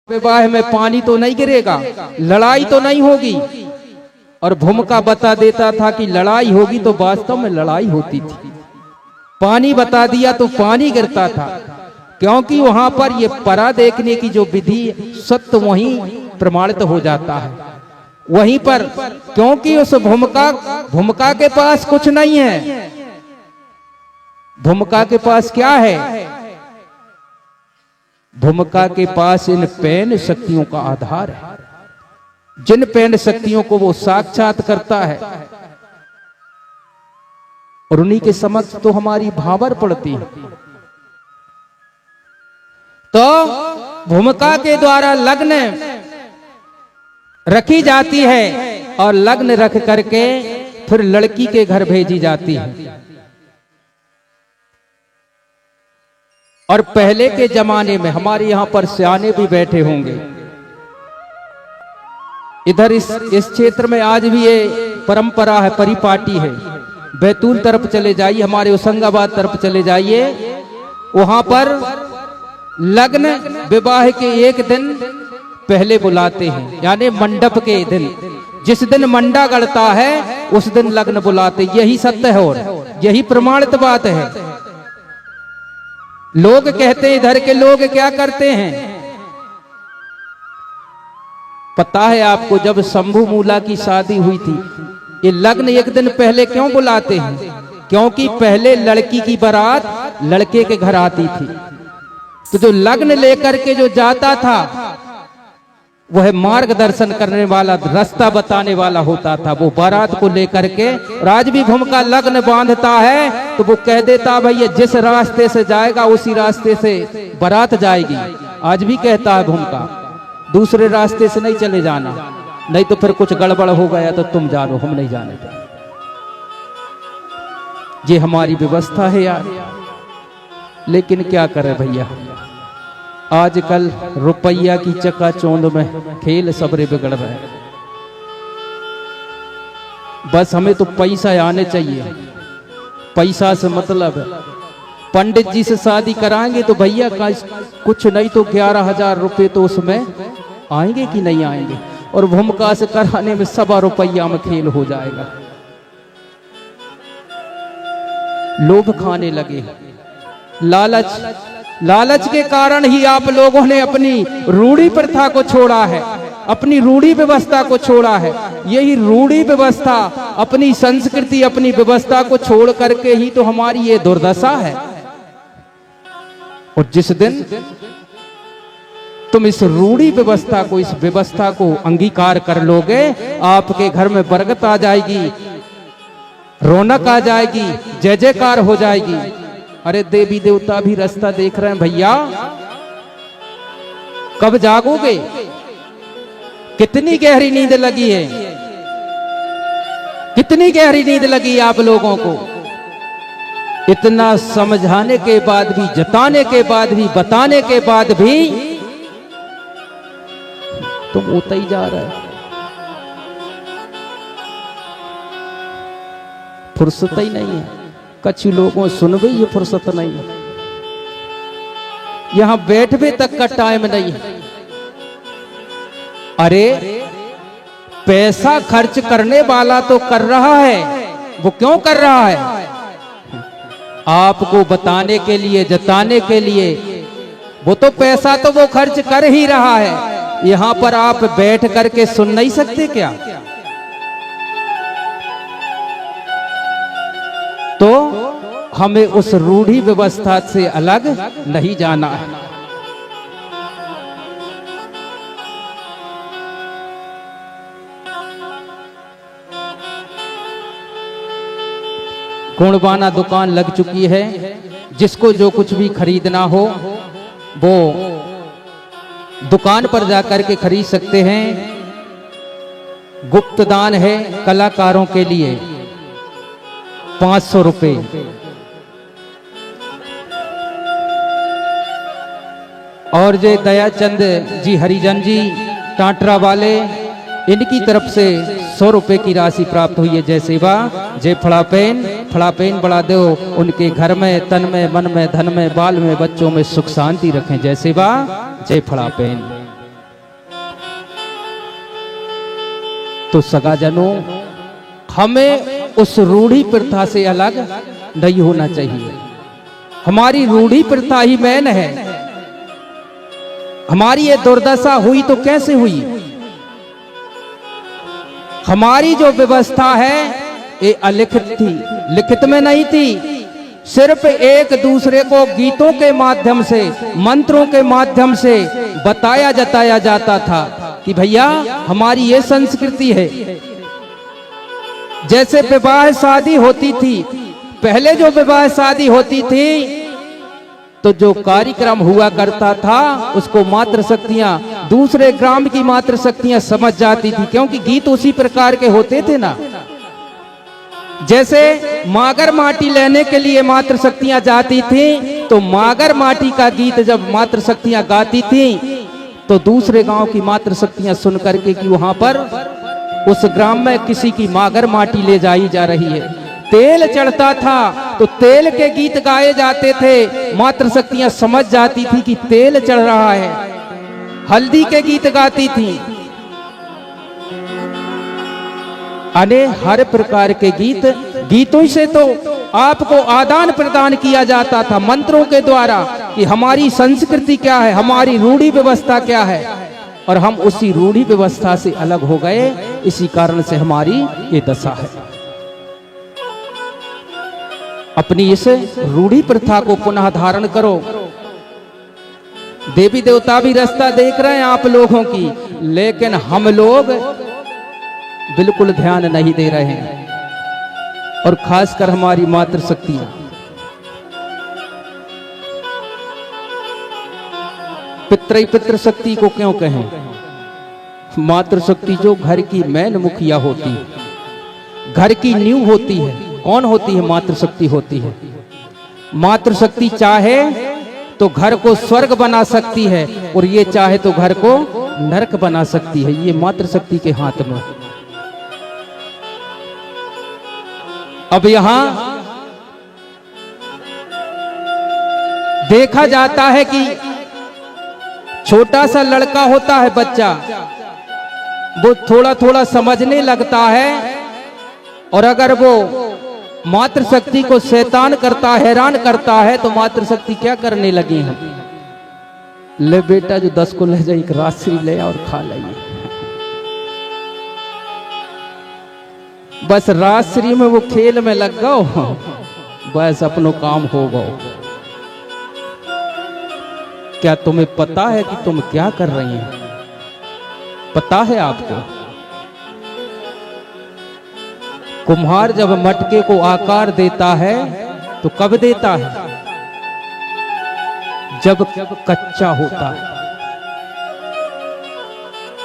विवाह में पानी तो नहीं गिरेगा, लड़ाई तो नहीं होगी। और भूमिका बता देता था कि लड़ाई होगी तो वास्तव में लड़ाई होती थी। पानी बता दिया तो पानी गिरता था, क्योंकि वहां पर ये परा देखने की जो विधि सत्य वहीं प्रमाणित हो जाता है वहीं पर, क्योंकि उस भूमिका के पास कुछ नहीं है। भूमिका के पास क्या है? भूमिका के पास इन पैन शक्तियों का आधार है, जिन पैन शक्तियों को वो साक्षात करता है और उन्हीं के समक्ष तो हमारी भावर पड़ती है। तो भूमिका के द्वारा लग्न रखी जाती है और लग्न रख करके फिर लड़की के घर भेजी जाती है। और पहले के जमाने में हमारे यहां पर सियाने भी बैठे होंगे, इधर इस क्षेत्र में आज भी ये परंपरा है, परिपाटी है। बैतूल तरफ चले जाइए, हमारे होशंगाबाद तरफ चले जाइए, वहां पर लग्न विवाह के एक दिन पहले बुलाते हैं, यानी मंडप के दिन। जिस दिन मंडा गड़ता है उस दिन लग्न बुलाते। यही सत्य है और यही प्रमाणित बात है। लोग कहते हैं, इधर के लोग क्या करते हैं पता है आपको? जब शंभू मूला की शादी हुई थी, ये लग्न एक दिन पहले क्यों बुलाते हैं? क्योंकि पहले लड़की की बारात लड़के के घर आती थी, तो जो लग्न लेकर के जो जाता था वह मार्गदर्शन करने वाला, रास्ता बताने वाला होता था। वो बारात को लेकर के, आज भी भूमिका लग्न बांधता है तो वो कह देता भैया जिस रास्ते से जाएगा उसी रास्ते से बारात जाएगी। आज भी कहता है भूमिका, दूसरे रास्ते से नहीं चले जाना, नहीं तो फिर कुछ गड़बड़ हो गया तो तुम जानो, हम नहीं जाने देंगे। ये हमारी व्यवस्था है यार, लेकिन क्या करे भैया, आजकल रुपया की चकाचौंध में खेल सबरे बिगड़ रहे हैं। बस हमें तो पैसा आने चाहिए, पैसा से मतलब है। पंडित जी से शादी कराएंगे तो भैया कुछ नहीं तो 11,000 रुपए तो उसमें आएंगे कि नहीं आएंगे, और भूमिका से कराने में 1.25 रुपया में खेल हो जाएगा। लोभ खाने लगे, लालच के कारण ही आप लोगों ने अपनी रूढ़ी प्रथा को छोड़ा है, अपनी रूढ़ी व्यवस्था को छोड़ा है। यही रूढ़ी व्यवस्था, अपनी संस्कृति, अपनी व्यवस्था को छोड़ करके ही तो हमारी ये दुर्दशा है। और जिस दिन तुम इस रूढ़ी व्यवस्था को, इस व्यवस्था को अंगीकार कर लोगे, आपके घर में बरकत आ जाएगी, रौनक आ जाएगी, जय जयकार हो जाएगी। अरे देवी देवता भी रास्ता देख रहे हैं भैया, कब जागोगे? कितनी गहरी नींद लगी है, कितनी गहरी नींद लगी आप लोगों को। इतना समझाने के बाद भी, जताने के बाद भी, बताने के बाद भी तुम उतर ही जा रहे हो। फुर्सत ही नहीं है, कच्छ लोगों सुन भी ये फुर्सत नहीं है, यहां बैठने तक का टाइम नहीं है। अरे पैसा खर्च करने वाला तो कर रहा है, वो क्यों कर रहा है? आपको बताने के लिए, जताने के लिए, वो तो पैसा तो वो खर्च कर ही रहा है। यहां पर आप बैठ करके सुन नहीं सकते क्या? तो हमें उस रूढ़ी व्यवस्था से अलग नहीं जाना है। गुणवाना दुकान लग चुकी है, जिसको जो कुछ भी खरीदना हो वो दुकान पर जाकर के खरीद सकते हैं। गुप्त दान है कलाकारों के लिए 500 रुपए, और जय दयाचंद जी हरिजन जी टाटरा वाले, इनकी तरफ से 100 रुपए की राशि प्राप्त हुई है। जय सेवा, जय फड़ापेन बढ़ा दो उनके घर में, तन में, मन में, धन में, बाल में, बच्चों में सुख शांति रखें। जय सेवा, जय फड़ापेन। तो सगाजनों, हमें उस रूढ़ी प्रथा से अलग नहीं होना चाहिए। हमारी रूढ़ी प्रथा ही मैन है। हमारी ये दुर्दशा हुई तो कैसे हुई? हमारी जो व्यवस्था है ये अलिखित थी, लिखित में नहीं थी। सिर्फ एक दूसरे को गीतों के माध्यम से, मंत्रों के माध्यम से बताया जताया जाता था कि भैया हमारी ये संस्कृति है। जैसे विवाह शादी होती थी, पहले जो विवाह शादी होती थी तो जो कार्यक्रम हुआ करता था उसको मातृशक्तियां, दूसरे ग्राम की मातृशक्तियां समझ जाती थी, क्योंकि गीत उसी प्रकार के होते थे ना। जैसे मागर माटी लेने के लिए मातृशक्तियां जाती थी, तो मागर माटी का गीत जब मातृशक्तियां गाती थी तो दूसरे गांव की मातृशक्तियां सुन करके कि वहां पर उस ग्राम में किसी की मागर माटी ले जाई जा रही है। तेल चढ़ता था तो तेल के गीत गाए जाते थे, मातृशक्तियां समझ जाती थी कि तेल चढ़ रहा है। हल्दी के गीत गाती थी, अने हर प्रकार के गीत, गीतों से तो आपको आदान प्रदान किया जाता था मंत्रों के द्वारा कि हमारी संस्कृति क्या है, हमारी रूढ़ी व्यवस्था क्या है, और हम उसी रूढ़ी व्यवस्था से अलग हो गए। इसी कारण से हमारी ये दशा है। अपनी इस रूढ़ी प्रथा को पुनः धारण करो। देवी देवता भी रास्ता देख रहे हैं आप लोगों की, लेकिन हम लोग बिल्कुल ध्यान नहीं दे रहे हैं, और खासकर हमारी मातृशक्तियां। पितृशक्ति को क्यों कहें? मातृशक्ति जो घर की मैन मुखिया होती है, घर की नींव होती है। कौन होती है? मातृशक्ति होती है। मातृशक्ति चाहे तो घर को स्वर्ग बना सकती है, और ये चाहे तो घर को नरक बना सकती है। ये मातृशक्ति के हाथ में। अब यहां देखा जाता है कि छोटा सा लड़का होता है, बच्चा, वो थोड़ा थोड़ा समझने लगता है, और अगर वो मातृशक्ति को शैतान करता, हैरान करता है, तो मातृशक्ति क्या करने लगी हम? ले बेटा जो 10 को ले जाए, एक राशि ले और खा लेंगे। बस राशि में वो खेल में लग गओ, बस अपनो काम हो गओ। क्या तुम्हें पता है कि तुम क्या कर रही हैं? पता है आपको? कुम्हार जब मटके को आकार देता है तो कब देता है? जब कच्चा होता है।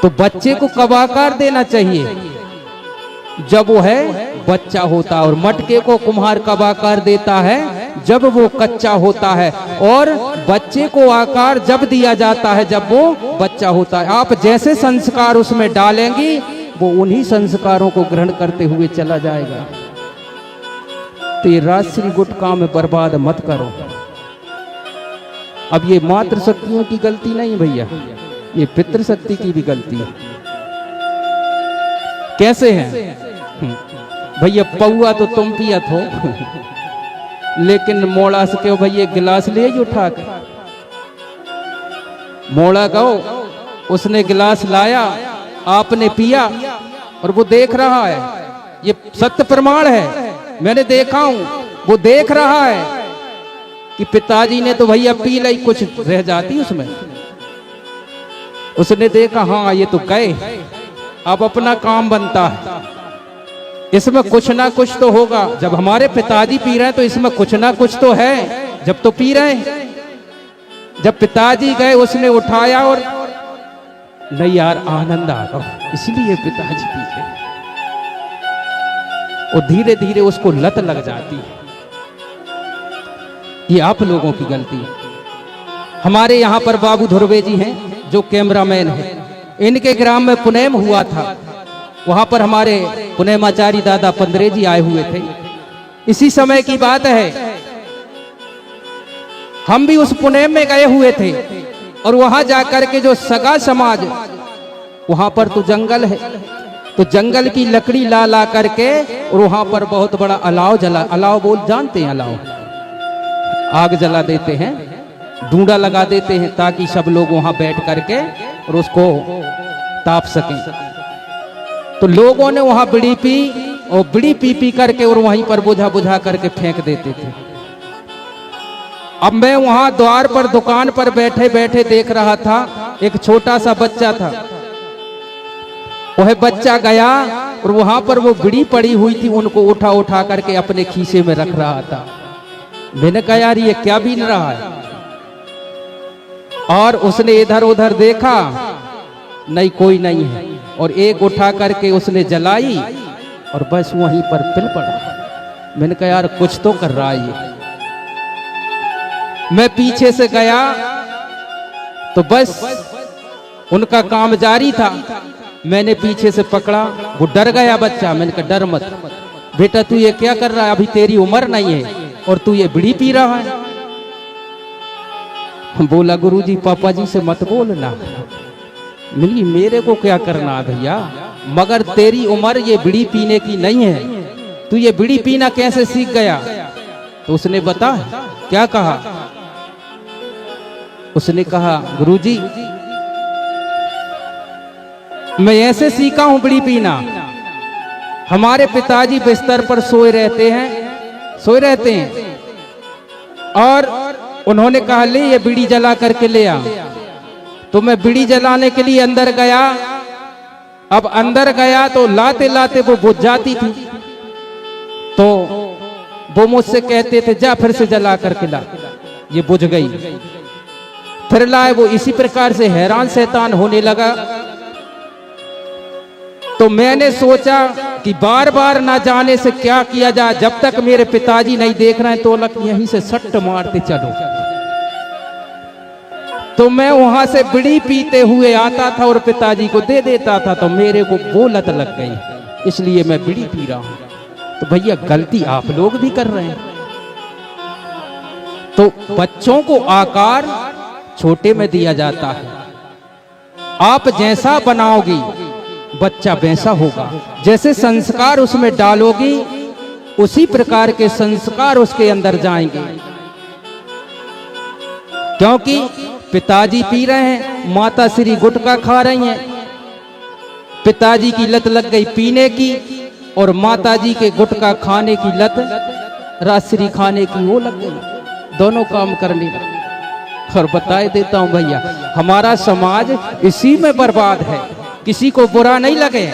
तो बच्चे को कब आकार देना चाहिए? जब वो है बच्चा होता। और मटके को कुम्हार कब आकार देता है? जब वो कच्चा होता है। और बच्चे को आकार जब दिया जाता है जब वो बच्चा होता है। आप जैसे संस्कार उसमें डालेंगी, वो उन्हीं संस्कारों को ग्रहण करते हुए चला जाएगा। तो ये राशि गुटका में बर्बाद मत करो। अब ये मातृशक्तियों की गलती नहीं भैया, ये पितृशक्ति की भी गलती है। कैसे है भैया? पौआ तो तुम पियत हो, लेकिन मोड़ा से क्यों भैया गिलास ले उठा के? मोड़ा गो, उसने गिलास लाया, आपने पिया, और वो देख रहा है। ये सत्य प्रमाण है, मैंने देखा हूं। वो देख रहा है कि पिताजी ने तो भैया पी ली, कुछ रह जाती उसमें। उसने देखा हाँ ये तो गए, अब अपना काम बनता है, इसमें कुछ ना कुछ तो होगा। जब हमारे पिताजी पी रहे हैं तो इसमें कुछ ना कुछ तो है, जब तो पी रहे हैं। जब पिताजी गए उसने उठाया और नहीं यार आनंद आ गया, इसलिए पिताजी पी गए। और धीरे धीरे उसको लत लग जाती है। ये आप लोगों की गलती है। हमारे यहाँ पर बाबू धुर्वे जी हैं जो कैमरामैन हैं, इनके ग्राम में पुनेम हुआ था। वहां पर हमारे पुनेमाचारी दादा पंद्रे जी आए हुए थे। इसी समय की बात है, हम भी उस पुनेम में गए हुए थे। और वहां जाकर के जो सगा समाज, वहां पर तो जंगल है, तो जंगल की लकड़ी ला ला करके और वहां पर बहुत बड़ा अलाव जला, अलाव बोल जानते हैं, अलाव आग जला देते हैं, डूंडा लगा देते हैं ताकि सब लोग वहां बैठ करके और उसको ताप सकें। तो लोगों ने वहां बीड़ी पी और बीड़ी पी पी करके और वहीं पर बुझा बुझा करके फेंक देते थे। अब मैं वहां द्वार पर दुकान पर बैठे बैठे देख रहा था, एक छोटा सा बच्चा था। वह बच्चा गया और वहां पर वो बीड़ी पड़ी हुई थी, उनको उठा उठा करके अपने खीसे में रख रहा था। मैंने कहा यार ये क्या बीन रहा है, और उसने इधर उधर देखा, नहीं कोई नहीं है, और एक उठा करके उसने जलाई और बस वहीं पर पिल पड़ा। मैंने कहा यार कुछ तो कर रहा है ये। मैं पीछे से गया तो बस उनका काम जारी था। मैंने पीछे से पकड़ा, वो डर गया बच्चा। मैंने कहा डर मत बेटा, तू ये क्या कर रहा है, अभी तेरी उम्र नहीं है और तू ये बीड़ी पी रहा है। बोला गुरुजी पापा जी से मत बोलना। मिली मेरे को क्या करना है भैया, मगर तेरी उम्र ये बीड़ी पीने की नहीं है, तू ये बीड़ी पीना कैसे सीख गया। तो उसने बता क्या कहा, उसने कहा गुरुजी मैं ऐसे सीखा हूं बीड़ी पीना। हमारे पिताजी बिस्तर पर सोए रहते हैं और उन्होंने कहा ले ये बीड़ी जला करके ले आ। तो मैं बीड़ी जलाने के लिए अंदर गया। अब अंदर गया तो लाते लाते वो बुझ जाती थी, तो वो मुझसे कहते थे जा फिर से जला करके ला। ये बुझ गई, फिर लाए। वो इसी प्रकार से हैरान शैतान होने लगा। तो मैंने सोचा कि बार बार ना जाने से क्या किया जाए, जब तक मेरे पिताजी नहीं देख रहे हैं तो लग यहीं से सट्ट मारते चलो। तो मैं वहां से बीड़ी पीते हुए आता था और पिताजी को दे देता था, तो मेरे को वो लत लग गई, इसलिए मैं बीड़ी पी रहा हूं। तो भैया गलती आप लोग भी कर रहे हैं। तो बच्चों को आकार छोटे में दिया जाता है। आप जैसा बनाओगी बच्चा वैसा होगा, जैसे संस्कार उसमें डालोगी उसी प्रकार के संस्कार उसके अंदर जाएंगे। क्योंकि पिताजी पी रहे हैं, माता श्री गुटखा खा रही हैं, पिताजी की लत लग गई पीने की और माताजी के गुटखा खाने की लत राजश्री खाने की वो लग गई, दोनों काम करने लगे। और बताए देता हूं भैया हमारा समाज इसी में बर्बाद है। किसी को बुरा नहीं लगे,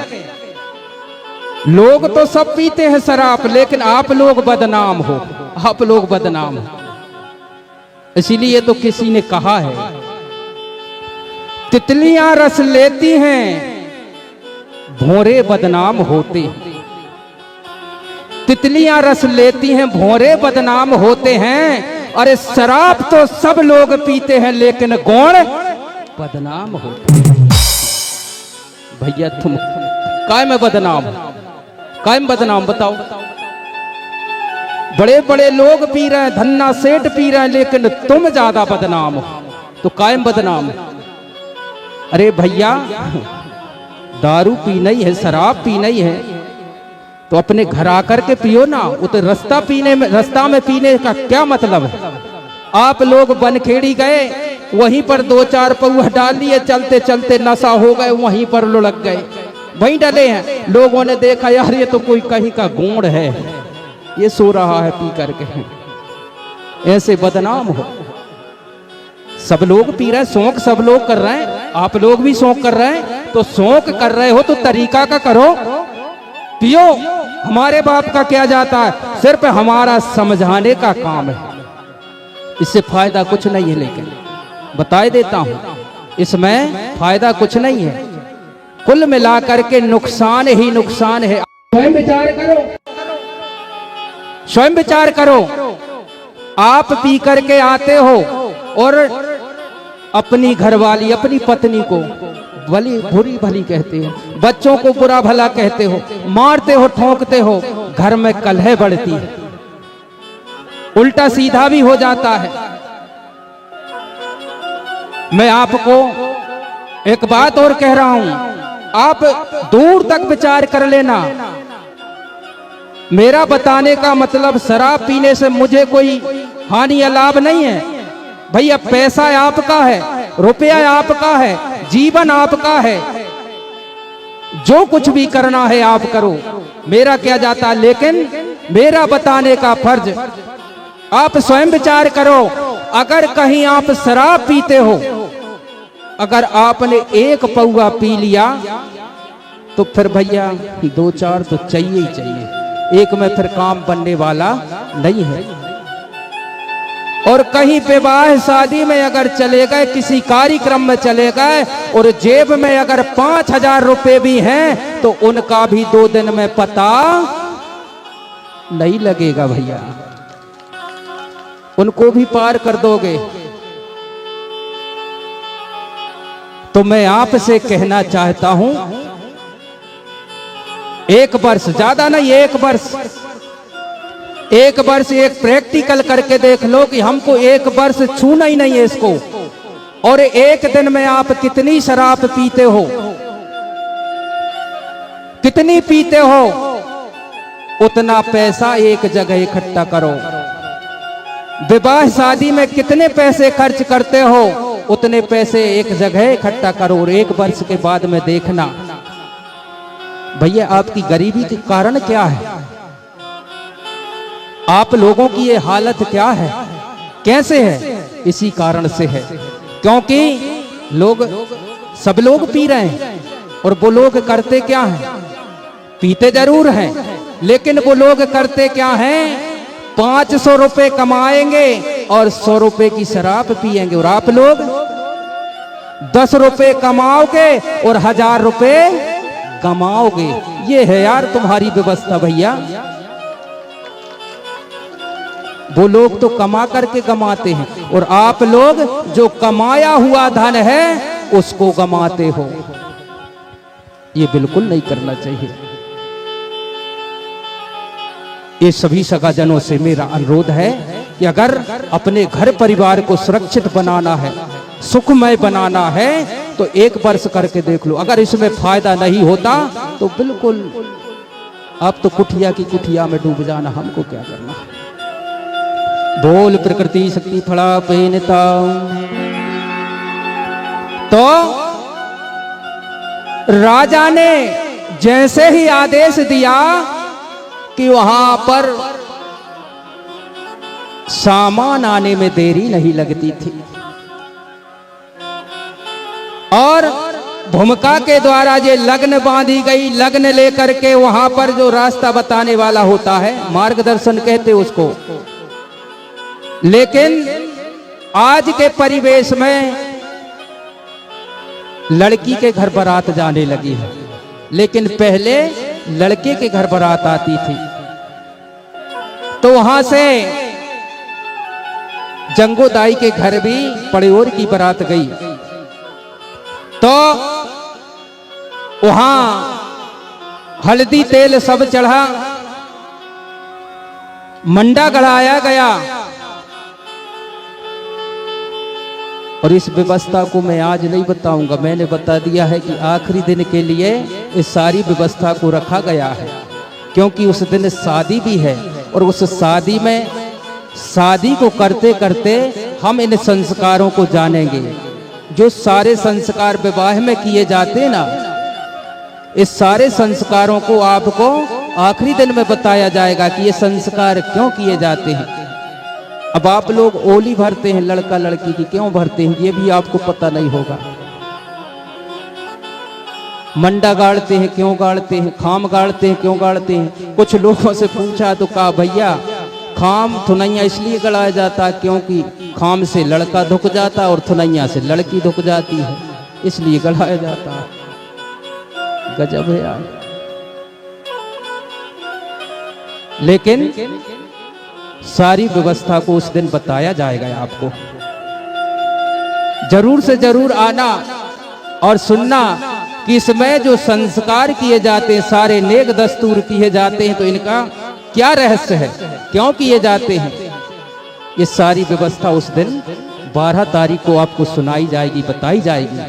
लोग तो सब पीते हैं शराब, लेकिन आप लोग बदनाम हो, आप लोग बदनाम हो। इसीलिए तो किसी ने कहा है तितलियां रस लेती हैं भौरे बदनाम होते हैं। तितलियां रस लेती हैं भौरे बदनाम होते हैं। अरे शराब तो सब लोग पीते हैं लेकिन गौड़ बदनाम होते हैं। भैया तुम काय में बदनाम, काय में बदनाम बताओ। बड़े बड़े लोग पी रहे हैं, धन्ना सेठ पी रहे हैं, लेकिन तुम ज्यादा बदनाम हो, तो कायम बदनाम। अरे भैया दारू पी नहीं है, शराब पी नहीं है, तो अपने घर आकर के पियो ना। वो तो रास्ता में पीने का क्या मतलब है। आप लोग बनखेड़ी गए, वहीं पर दो चार पौआ डाल लिए, चलते चलते नशा हो गए, वहीं पर लुढ़क गए, वहीं डले हैं। लोगों ने देखा यार ये तो कोई कहीं का गूंड है, ये सो रहा है पी करके। ऐसे बदनाम हो। सब लोग पी रहे हैं, शौक सब लोग कर रहे हैं, आप लोग भी शौक कर रहे हैं। तो शौक कर रहे हो तो तरीका का करो, पियो। हमारे बाप का क्या जाता है, सिर्फ हमारा समझाने का काम है, इससे फायदा कुछ नहीं है। लेकिन बताए देता हूं इसमें फायदा कुछ नहीं है, कुल मिलाकर के नुकसान ही नुकसान है। स्वयं विचार करो, स्वयं विचार करो। आप पी करके आते हो और अपनी घरवाली अपनी पत्नी को भली बुरी भली कहते हो, बच्चों को बुरा भला कहते हो, मारते हो, ठोकते हो, घर में कलह बढ़ती है, उल्टा सीधा भी हो जाता है। मैं आपको एक बात और कह रहा हूं, आप दूर तक विचार कर लेना। मेरा बताने का मतलब शराब पीने से मुझे कोई हानि या लाभ नहीं है। भैया पैसा आपका है, रुपया आपका है, जीवन आपका है, जो कुछ भी करना है आप करो, मेरा क्या जाता। लेकिन मेरा बताने का फर्ज आप स्वयं विचार करो। अगर कहीं आप शराब पीते हो, अगर आपने एक पौआ पी लिया तो फिर भैया 2-4 तो चाहिए ही चाहिए, एक में फिर काम बनने वाला नहीं है। और कहीं विवाह शादी में अगर चले गए, किसी कार्यक्रम में चले गए और जेब में अगर 5,000 रुपए भी हैं तो उनका भी 2 दिन में पता नहीं लगेगा भैया, उनको भी पार कर दोगे। तो मैं आपसे कहना चाहता हूं, 1 वर्ष, ज्यादा नहीं, 1 वर्ष, 1 वर्ष एक प्रैक्टिकल करके देख लो कि हमको 1 वर्ष छूना ही नहीं है इसको। और एक दिन में आप कितनी शराब पीते हो, कितनी पीते हो, उतना पैसा एक जगह इकट्ठा करो। विवाह शादी में कितने पैसे खर्च करते हो, उतने पैसे एक जगह इकट्ठा करो। और 1 वर्ष के बाद में देखना भैया आपकी गरीबी के कारण क्या है, आप लोगों की ये हालत क्या है, कैसे है। इसी कारण से है क्योंकि लोग, सब लोग पी रहे हैं और वो लोग करते क्या हैं, पीते जरूर हैं लेकिन वो लोग करते क्या हैं, 500 रुपए कमाएंगे और 100 रुपए की शराब पिएंगे। और आप लोग 10 रुपए कमाओगे और 1000 रुपए कमाओगे। ये है यार तुम्हारी व्यवस्था भैया। वो लोग तो कमा करके गमाते हैं और आप लोग जो कमाया हुआ धन है उसको गमाते हो। ये बिल्कुल नहीं करना चाहिए। ये सभी सगाजनों से मेरा अनुरोध है कि अगर अपने घर परिवार को सुरक्षित बनाना है, सुखमय बनाना है तो 1 वर्ष करके देख लो। अगर इसमें फायदा नहीं होता तो बिल्कुल आप तो कुटिया की कुटिया में डूब जाना, हमको क्या करना। बोल प्रकृति शक्ति फड़ा पेनता। तो राजा ने जैसे ही आदेश दिया कि वहां पर सामान आने में देरी नहीं लगती थी और भूमिका के द्वारा ये लग्न बांधी गई। लग्न लेकर के वहां पर जो रास्ता बताने वाला होता है, मार्गदर्शन कहते उसको। लेकिन आज के परिवेश में लड़की के घर बारात जाने लगी है, लेकिन पहले लड़के के घर बारात आती थी। तो वहां से जंगोदाई के घर भी पड़ोर की बारात गई। तो वहां हल्दी तेल सब चढ़ा, मंडा गढ़ाया गया। और इस व्यवस्था को मैं आज नहीं बताऊंगा, मैंने बता दिया है कि आखिरी दिन के लिए इस सारी व्यवस्था को रखा गया है, क्योंकि उस दिन शादी भी है। और उस शादी में, शादी को करते करते हम इन संस्कारों को जानेंगे। जो सारे संस्कार विवाह में किए जाते हैं ना, इस सारे संस्कारों को आपको आखिरी दिन में बताया जाएगा कि ये संस्कार क्यों किए जाते हैं। अब आप लोग ओली भरते हैं लड़का लड़की की, क्यों भरते हैं ये भी आपको पता नहीं होगा। मंडा गाड़ते हैं, क्यों गाड़ते हैं, खाम गाड़ते हैं, क्यों गाड़ते हैं। कुछ लोगों से पूछा तो कहा भैया खाम थुनैया इसलिए गड़ाया जाता है क्योंकि खाम से लड़का धुक जाता और थुनैया से लड़की धुक जाती है, इसलिए गड़ाया जाता है। गजब है यार। लेकिन सारी व्यवस्था को उस दिन बताया जाएगा आपको। जरूर से जरूर आना और सुनना कि इसमें जो संस्कार किए जाते हैं, सारे नेक दस्तूर किए जाते हैं, तो इनका क्या रहस्य है, क्यों किए जाते हैं। ये सारी व्यवस्था उस दिन 12 तारीख को आपको सुनाई जाएगी, बताई जाएगी।